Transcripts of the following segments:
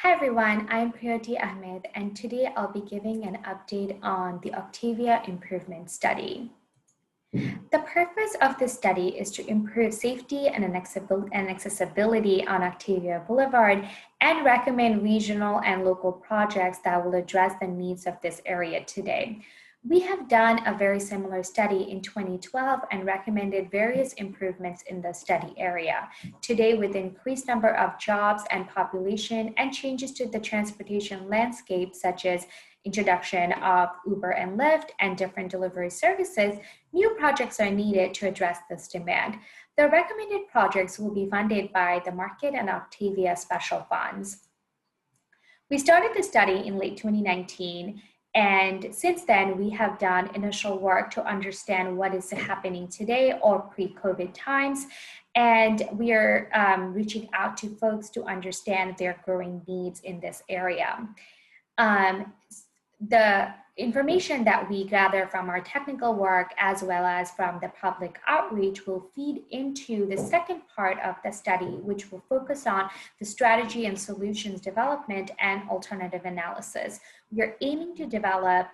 Hi everyone, I'm Priyoti Ahmed, and today I'll be giving an update on the Octavia Improvements Study. The purpose of this study is to improve safety and accessibility on Octavia Boulevard and recommend regional and local projects that will address the needs of this area today. We have done a very similar study in 2012 and recommended various improvements in the study area. Today, with the increased number of jobs and population and changes to the transportation landscape, such as introduction of Uber and Lyft and different delivery services, new projects are needed to address this demand. The recommended projects will be funded by the Market and Octavia special funds. We started the study in late 2019, and since then we have done initial work to understand what is happening today or pre-COVID times, and we are reaching out to folks to understand their growing needs in this area. The information that we gather from our technical work as well as from the public outreach will feed into the second part of the study, which will focus on the strategy and solutions development and alternative analysis. We are aiming to develop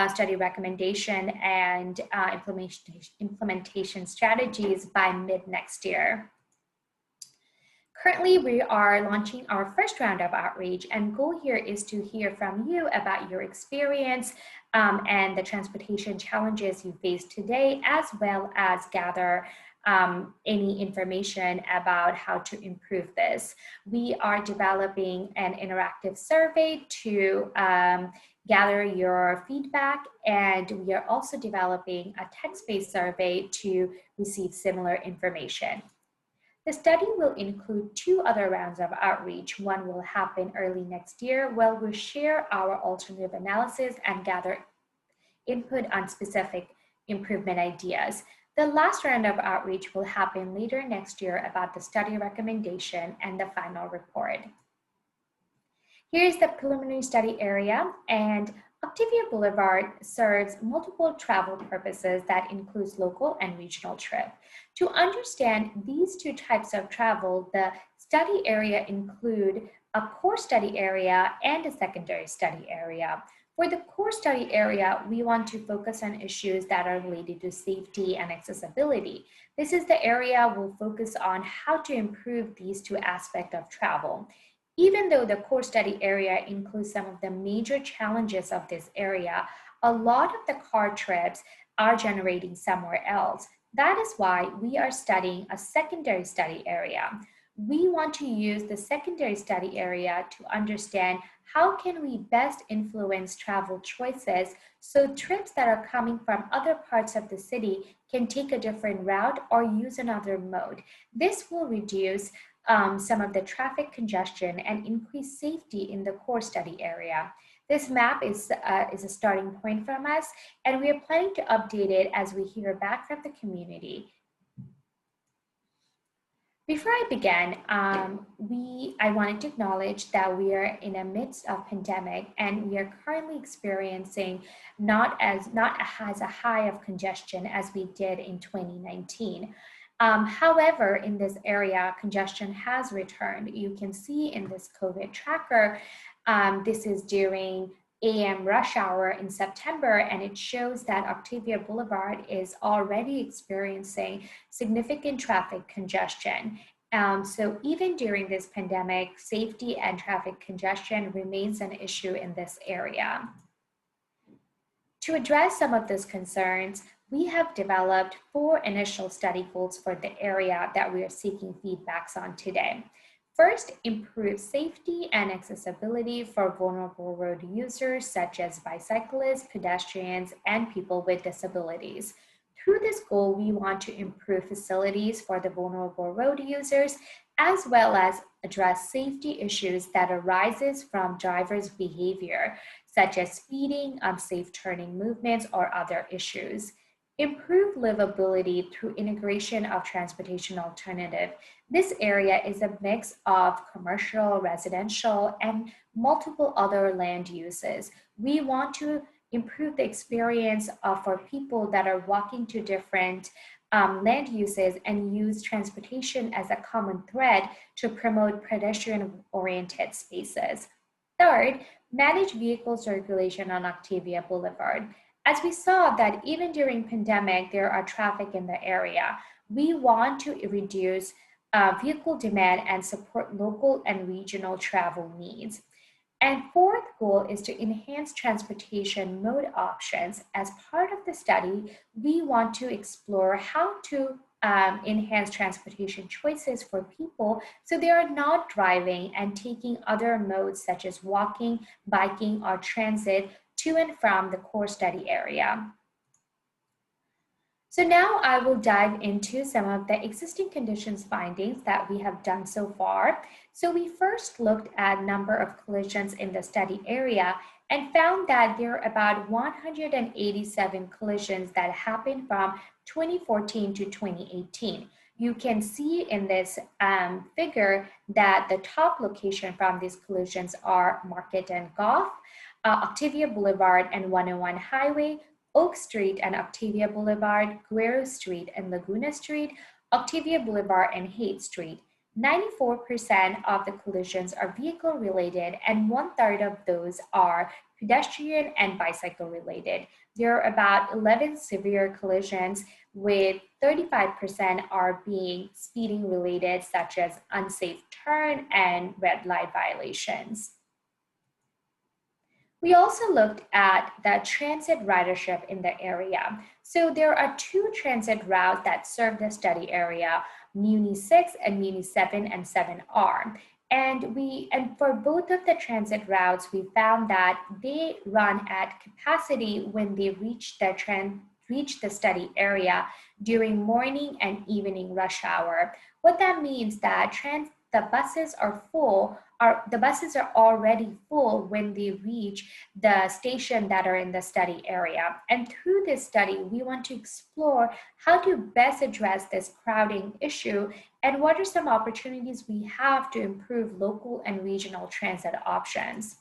study recommendation and implementation strategies by mid next year. Currently, we are launching our first round of outreach, and goal here is to hear from you about your experience and the transportation challenges you face today, as well as gather any information about how to improve this. We are developing an interactive survey to gather your feedback, and we are also developing a text-based survey to receive similar information. The study will include 2 other rounds of outreach. One will happen early next year, where we'll share our alternative analysis and gather input on specific improvement ideas. The last round of outreach will happen later next year about the study recommendation and the final report. Here's the preliminary study area, and Octavia Boulevard serves multiple travel purposes that includes local and regional trip. To understand these 2 types of travel, the study area include a core study area and a secondary study area. For the core study area, we want to focus on issues that are related to safety and accessibility. This is the area we'll focus on how to improve these 2 aspects of travel. Even though the core study area includes some of the major challenges of this area, a lot of the car trips are generating somewhere else. That is why we are studying a secondary study area. We want to use the secondary study area to understand how can we best influence travel choices so trips that are coming from other parts of the city can take a different route or use another mode. This will reduce some of the traffic congestion and increase safety in the core study area. This map is a starting point from us, and we are planning to update it as we hear back from the community. Before I begin, I wanted to acknowledge that we are in the midst of pandemic, and we are currently experiencing not as a high of congestion as we did in 2019. However, in this area, congestion has returned. You can see in this COVID tracker, this is during AM rush hour in September, and it shows that Octavia Boulevard is already experiencing significant traffic congestion. So even during this pandemic, safety and traffic congestion remains an issue in this area. To address some of those concerns, we have developed 4 initial study goals for the area that we are seeking feedbacks on today. First, improve safety and accessibility for vulnerable road users such as bicyclists, pedestrians, and people with disabilities. Through this goal, we want to improve facilities for the vulnerable road users, as well as address safety issues that arises from drivers' behavior, such as speeding, unsafe turning movements, or other issues. Improve livability through integration of transportation alternative. This area is a mix of commercial, residential, and multiple other land uses. We want to improve the experience for people that are walking to different land uses and use transportation as a common thread to promote pedestrian-oriented spaces. Third, manage vehicle circulation on Octavia Boulevard. As we saw that even during pandemic, there are traffic in the area. We want to reduce vehicle demand and support local and regional travel needs. And fourth goal is to enhance transportation mode options. As part of the study, we want to explore how to enhance transportation choices for people so they are not driving and taking other modes such as walking, biking, or transit to and from the core study area. So now I will dive into some of the existing conditions findings that we have done so far. So we first looked at number of collisions in the study area and found that there are about 187 collisions that happened from 2014 to 2018. You can see in this figure that the top location from these collisions are Market and Gough, Octavia Boulevard and 101 Highway, Oak Street and Octavia Boulevard, Guerrero Street and Laguna Street, Octavia Boulevard and Haight Street. 94% of the collisions are vehicle related and 1/3 of those are pedestrian and bicycle related. There are about 11 severe collisions with 35% are being speeding related, such as unsafe turn and red light violations. We also looked at the transit ridership in the area. So there are two transit routes that serve the study area, Muni 6 and Muni 7 and 7R. And for both of the transit routes, we found that they run at capacity when they reach the study area during morning and evening rush hour. What that means that the buses are already full when they reach the station that are in the study area. And through this study, we want to explore how to best address this crowding issue and what are some opportunities we have to improve local and regional transit options.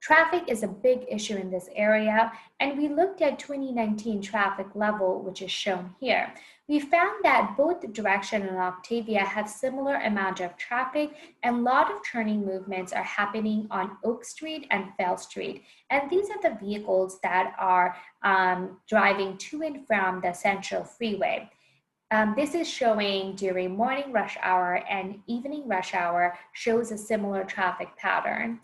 Traffic is a big issue in this area, and we looked at 2019 traffic level, which is shown here. We found that both the direction and Octavia have similar amount of traffic, and a lot of turning movements are happening on Oak Street and Fell Street. And these are the vehicles that are driving to and from the Central Freeway. This is showing during morning rush hour and evening rush hour shows a similar traffic pattern.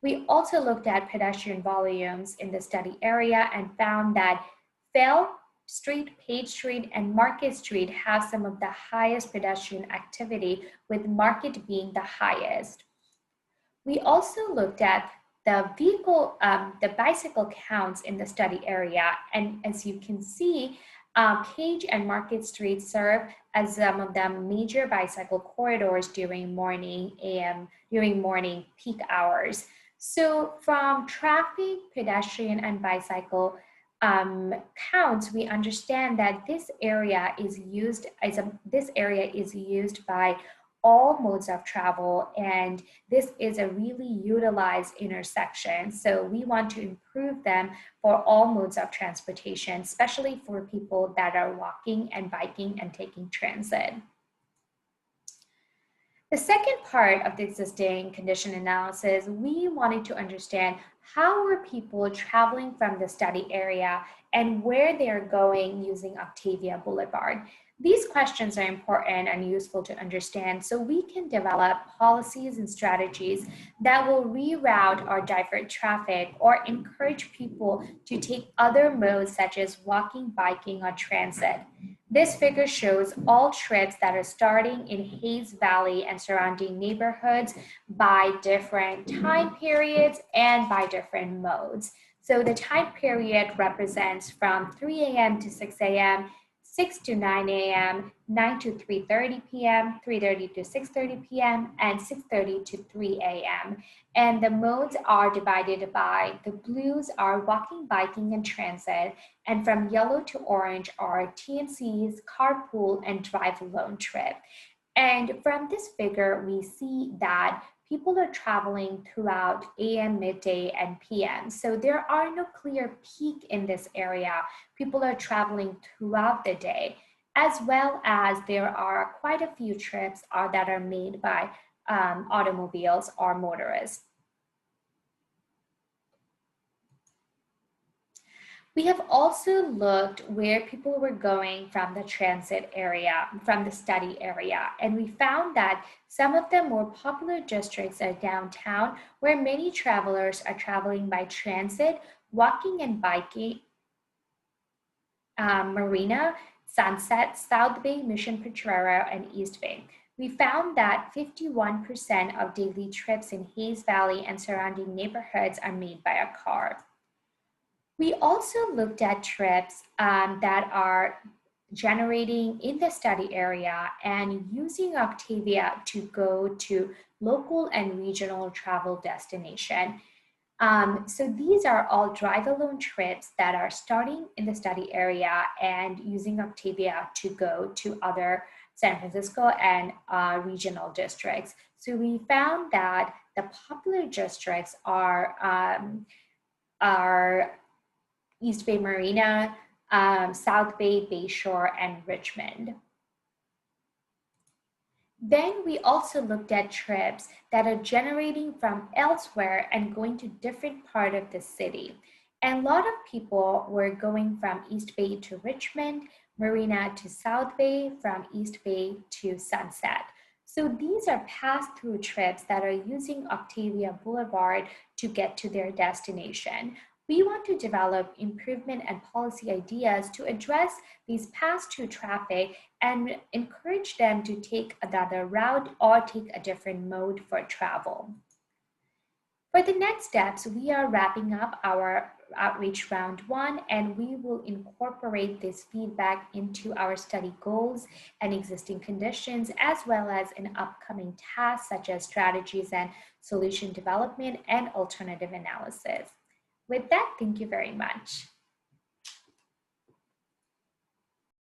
We also looked at pedestrian volumes in the study area and found that Fell Street, Page Street, and Market Street have some of the highest pedestrian activity, with Market being the highest. We also looked at the bicycle counts in the study area, and as you can see, Page and Market Street serve as some of the major bicycle corridors during morning peak hours. So from traffic, pedestrian, and bicycle counts, we understand that this area is used by all modes of travel, and this is a really utilized intersection. So we want to improve them for all modes of transportation, especially for people that are walking and biking and taking transit. The second part of the existing condition analysis, we wanted to understand how are people traveling from the study area and where they are going using Octavia Boulevard. These questions are important and useful to understand so we can develop policies and strategies that will reroute or divert traffic or encourage people to take other modes such as walking, biking, or transit. This figure shows all trips that are starting in Hayes Valley and surrounding neighborhoods by different time periods and by different modes. So the time period represents from 3 a.m. to 6 a.m., 6 to 9 a.m., 9 to 3:30 p.m., 3:30 to 6:30 p.m., and 6:30 to 3 a.m. And the modes are divided by the blues are walking, biking, and transit, and from yellow to orange are TNCs, carpool, and drive alone trip. And from this figure, we see that people are traveling throughout AM, midday, and PM. So there are no clear peak in this area. People are traveling throughout the day, as well as there are quite a few trips that are made by automobiles or motorists. We have also looked where people were going from the transit area, from the study area, and we found that some of the more popular districts are downtown, where many travelers are traveling by transit, walking and biking, Marina, Sunset, South Bay, Mission Potrero, and East Bay. We found that 51% of daily trips in Hayes Valley and surrounding neighborhoods are made by a car. We also looked at trips that are generating in the study area and using Octavia to go to local and regional travel destination. So these are all drive alone trips that are starting in the study area and using Octavia to go to other San Francisco and regional districts. So we found that the popular districts are East Bay Marina, South Bay, Bayshore, and Richmond. Then we also looked at trips that are generating from elsewhere and going to different part of the city. And a lot of people were going from East Bay to Richmond, Marina to South Bay, from East Bay to Sunset. So these are pass-through trips that are using Octavia Boulevard to get to their destination. We want to develop improvement and policy ideas to address these pass-through traffic and encourage them to take another route or take a different mode for travel. For the next steps, we are wrapping up our outreach round 1, and we will incorporate this feedback into our study goals and existing conditions, as well as in upcoming tasks such as strategies and solution development and alternative analysis. With that, thank you very much.